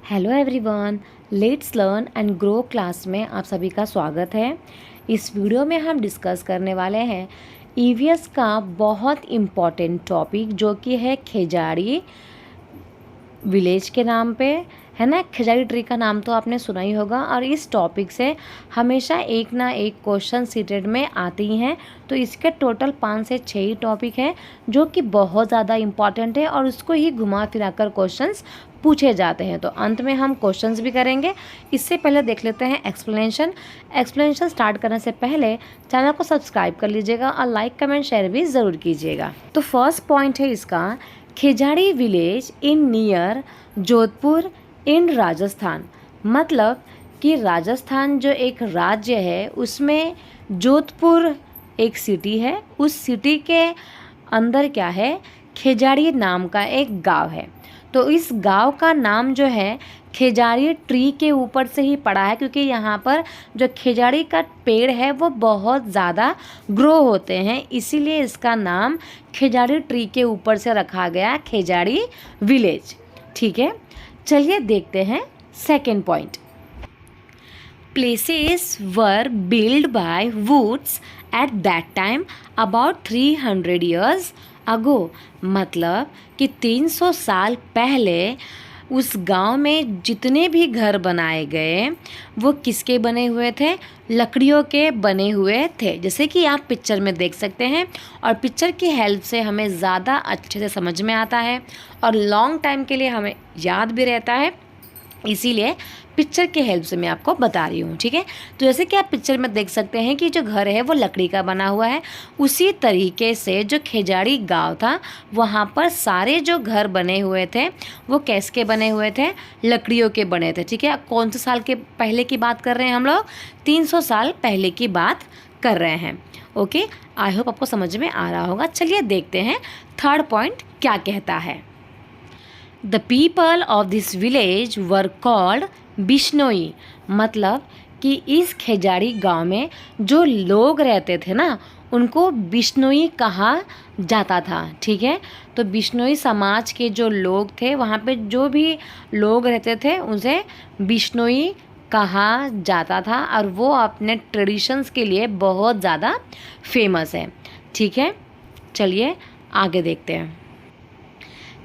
Hello everyone, let's learn and grow class में आप सभी का स्वागत है। इस वीडियो में हम डिस्कस करने वाले हैं ईवीएस का बहुत इम्पॉर्टेंट टॉपिक जो कि है खेजाड़ी विलेज के नाम पे, है ना। खेजाड़ी ट्री का नाम तो आपने सुना ही होगा और इस टॉपिक से हमेशा एक ना एक क्वेश्चन सीटेड में आते ही हैं। तो इसके टोटल 5 से 6 ही टॉपिक हैं जो कि बहुत ज़्यादा इम्पॉर्टेंट है और उसको ही घुमा फिरा कर क्वेश्चंस पूछे जाते हैं। तो अंत में हम क्वेश्चंस भी करेंगे। इससे पहले देख लेते हैं एक्सप्लेनेशन स्टार्ट करने से पहले चैनल को सब्सक्राइब कर लीजिएगा और लाइक कमेंट शेयर भी ज़रूर कीजिएगा। तो फर्स्ट पॉइंट है इसका, खेजाड़ी विलेज इन नियर जोधपुर इन राजस्थान। मतलब कि राजस्थान जो एक राज्य है उसमें जोधपुर एक सिटी है, उस सिटी के अंदर क्या है, खेजाड़ी नाम का एक गांव है। तो इस गांव का नाम जो है खेजाड़ी ट्री के ऊपर से ही पड़ा है, क्योंकि यहाँ पर जो खेजाड़ी का पेड़ है वो बहुत ज़्यादा ग्रो होते हैं, इसीलिए इसका नाम खेजाड़ी ट्री के ऊपर से रखा गया, खेजाड़ी विलेज। ठीक है, चलिए देखते हैं second point. Places were build by woods at that time about 300 years ago. मतलब कि 300 साल पहले उस गांव में जितने भी घर बनाए गए वो किसके बने हुए थे, लकड़ियों के बने हुए थे, जैसे कि आप पिक्चर में देख सकते हैं। और पिक्चर की हेल्प से हमें ज़्यादा अच्छे से समझ में आता है और लॉन्ग टाइम के लिए हमें याद भी रहता है, इसीलिए पिक्चर के हेल्प से मैं आपको बता रही हूँ। ठीक है, तो जैसे कि आप पिक्चर में देख सकते हैं कि जो घर है वो लकड़ी का बना हुआ है, उसी तरीके से जो खेजाड़ी गांव था वहाँ पर सारे जो घर बने हुए थे वो कैसे बने हुए थे, लकड़ियों के बने थे। ठीक है, कौन से साल के पहले की बात कर रहे हैं हम लोग, 300 साल पहले की बात कर रहे हैं। ओके, आई होप आपको समझ में आ रहा होगा। चलिए देखते हैं थर्ड पॉइंट क्या कहता है। The people of this village were called Bishnoi. मतलब कि इस खेजाड़ी गांव में जो लोग रहते थे ना उनको बिश्नोई कहा जाता था। ठीक है, तो बिश्नोई समाज के जो लोग थे, वहाँ पे जो भी लोग रहते थे उसे बिश्नोई कहा जाता था और वो अपने ट्रेडिशंस के लिए बहुत ज़्यादा फेमस है। ठीक है, चलिए आगे देखते हैं।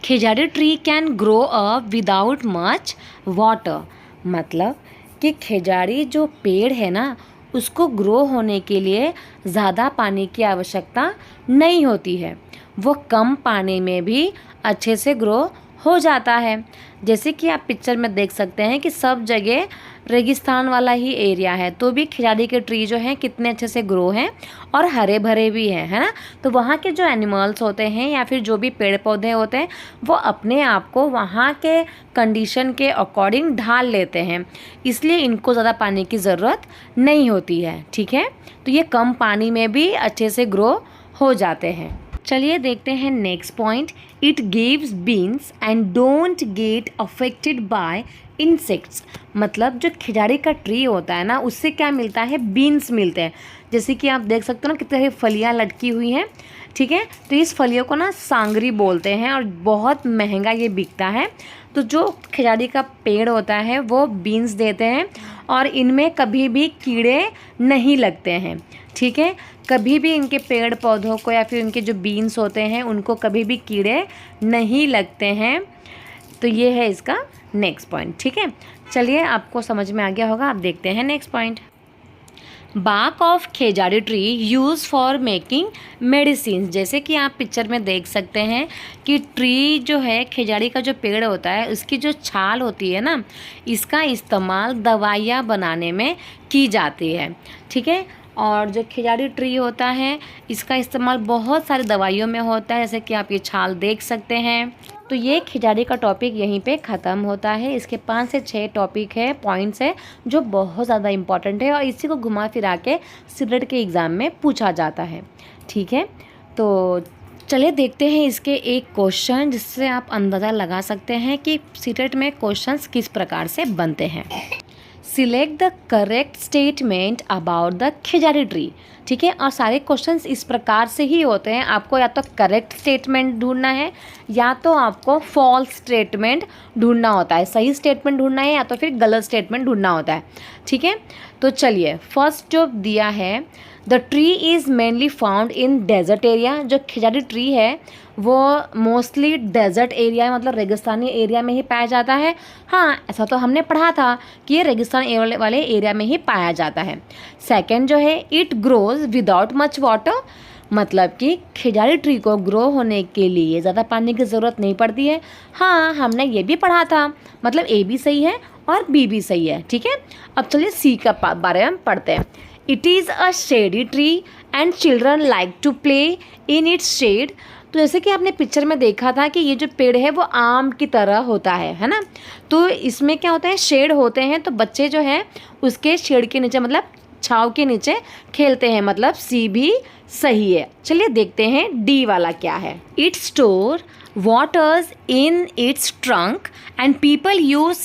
Khejri tree can grow up without much water. मतलब कि खेजाड़ी जो पेड़ है ना उसको ग्रो होने के लिए ज़्यादा पानी की आवश्यकता नहीं होती है, वो कम पानी में भी अच्छे से ग्रो हो जाता है। जैसे कि आप पिक्चर में देख सकते हैं कि सब जगह रेगिस्तान वाला ही एरिया है, तो भी खेजाड़ी के ट्री जो हैं कितने अच्छे से ग्रो हैं और हरे भरे भी हैं, है ना। तो वहाँ के जो एनिमल्स होते हैं या फिर जो भी पेड़ पौधे होते हैं वो अपने आप को वहाँ के कंडीशन के अकॉर्डिंग ढाल लेते हैं, इसलिए इनको ज़्यादा पानी की ज़रूरत नहीं होती है। ठीक है, तो ये कम पानी में भी अच्छे से ग्रो हो जाते हैं। चलिए देखते हैं next point. It gives beans and don't get affected by insects. मतलब जो खिजाड़ी का ट्री होता है ना उससे क्या मिलता है, बीन्स मिलते हैं। जैसे कि आप देख सकते हो ना कितनी फलियाँ लटकी हुई हैं। ठीक है, तो इस फलियों को ना सांगरी बोलते हैं और बहुत महंगा ये बिकता है। तो जो खिजाड़ी का पेड़ होता है वो बीन्स देते हैं और इनमें कभी भी कीड़े नहीं लगते हैं। ठीक है, कभी भी इनके पेड़ पौधों को या फिर इनके जो बीन्स होते हैं उनको कभी भी कीड़े नहीं लगते हैं। तो ये है इसका नेक्स्ट पॉइंट। ठीक है, चलिए आपको समझ में आ गया होगा, आप देखते हैं next point. Bark of khejri tree use for making medicine. जैसे कि आप पिक्चर में देख सकते हैं कि ट्री जो है, खेजाड़ी का जो पेड़ होता है उसकी जो छाल होती है ना, इसका इस्तेमाल दवाइयाँ बनाने में की जाती है। ठीक है, और जो खेजाड़ी ट्री होता है इसका इस्तेमाल बहुत सारी दवाइयों में होता है, जैसे कि आप ये छाल देख सकते हैं। तो ये खिजाड़ी का टॉपिक यहीं पे ख़त्म होता है। इसके 5 से 6 टॉपिक है, पॉइंट्स है जो बहुत ज़्यादा इंपॉर्टेंट है और इसी को घुमा फिरा के सीटेट के एग्ज़ाम में पूछा जाता है। ठीक है, तो चलिए देखते हैं इसके एक क्वेश्चन जिससे आप अंदाज़ा लगा सकते हैं कि सीटेट में क्वेश्चंस किस प्रकार से बनते हैं। Select the correct statement about the khejri tree. ठीक है, और सारे क्वेश्चंस इस प्रकार से ही होते हैं, आपको या तो करेक्ट स्टेटमेंट ढूंढना है या तो आपको फॉल्स स्टेटमेंट ढूंढना होता है, सही स्टेटमेंट ढूंढना है या तो फिर गलत स्टेटमेंट ढूंढना होता है। ठीक है, तो चलिए फर्स्ट जो दिया है, the tree is mainly found in desert area. जो खिजारी ट्री है वो मोस्टली डेजर्ट एरिया मतलब रेगिस्तानी एरिया में ही पाया जाता है। हाँ, ऐसा तो हमने पढ़ा था कि ये रेगिस्तान वाले एरिया में ही पाया जाता है। सेकंड जो है, it grows without much water, मतलब कि खिजारी ट्री को ग्रो होने के लिए ज़्यादा पानी की ज़रूरत नहीं पड़ती है। हाँ, हमने ये भी पढ़ा था, मतलब ए भी सही है और बी भी सही है। ठीक है, अब चलिए सी का बारे में पढ़ते हैं। It is a shady tree and children like to play in its shade. तो जैसे कि आपने पिक्चर में देखा था कि ये जो पेड़ है वो आम की तरह होता है ना। तो इसमें क्या होता है, शेड होते हैं, तो बच्चे जो है उसके शेड के नीचे मतलब छाँव के नीचे खेलते हैं, मतलब सी भी सही है। चलिए देखते हैं डी वाला क्या है। It store waters in its trunk and people use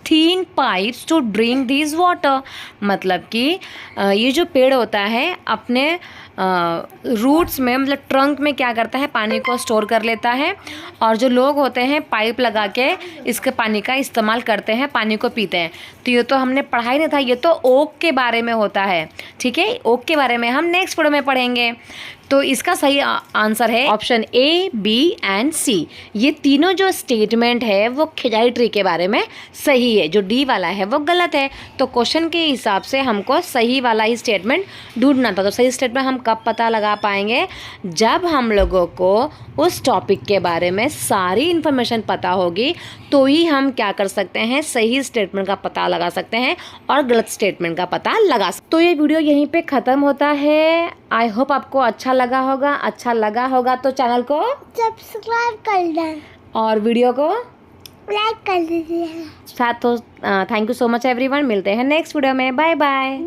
thin pipes to drink this water. मतलब कि ये जो पेड़ होता है अपने रूट्स में मतलब ट्रंक में क्या करता है, पानी को स्टोर कर लेता है, और जो लोग होते हैं पाइप लगा के इसके पानी का इस्तेमाल करते हैं, पानी को पीते हैं। तो ये तो हमने पढ़ा ही नहीं था, ये तो ओक के बारे में होता है। ठीक है, ओक के बारे में हम नेक्स्ट वीडियो में पढ़ेंगे। तो इसका सही आंसर है ऑप्शन ए, बी एंड सी। ये तीनों जो स्टेटमेंट है वो खिजारी ट्री के बारे में सही है, जो डी वाला है वो गलत है। तो क्वेश्चन के हिसाब से हमको सही वाला ही स्टेटमेंट ढूंढना था। तो सही स्टेटमेंट हम कब पता लगा पाएंगे, जब हम लोगों को उस टॉपिक के बारे में सारी इन्फॉर्मेशन पता होगी, तो ही हम क्या कर सकते हैं, सही स्टेटमेंट का पता लगा सकते हैं और गलत स्टेटमेंट का पता लगा सकते हैं। तो ये वीडियो यहीं पे ख़त्म होता है। आई होप आपको अच्छा लगा होगा। अच्छा लगा होगा तो चैनल को सब्सक्राइब कर दें और वीडियो को लाइक कर दीजिए। साथ। तो thank you so much everyone, मिलते हैं नेक्स्ट वीडियो में। Bye bye.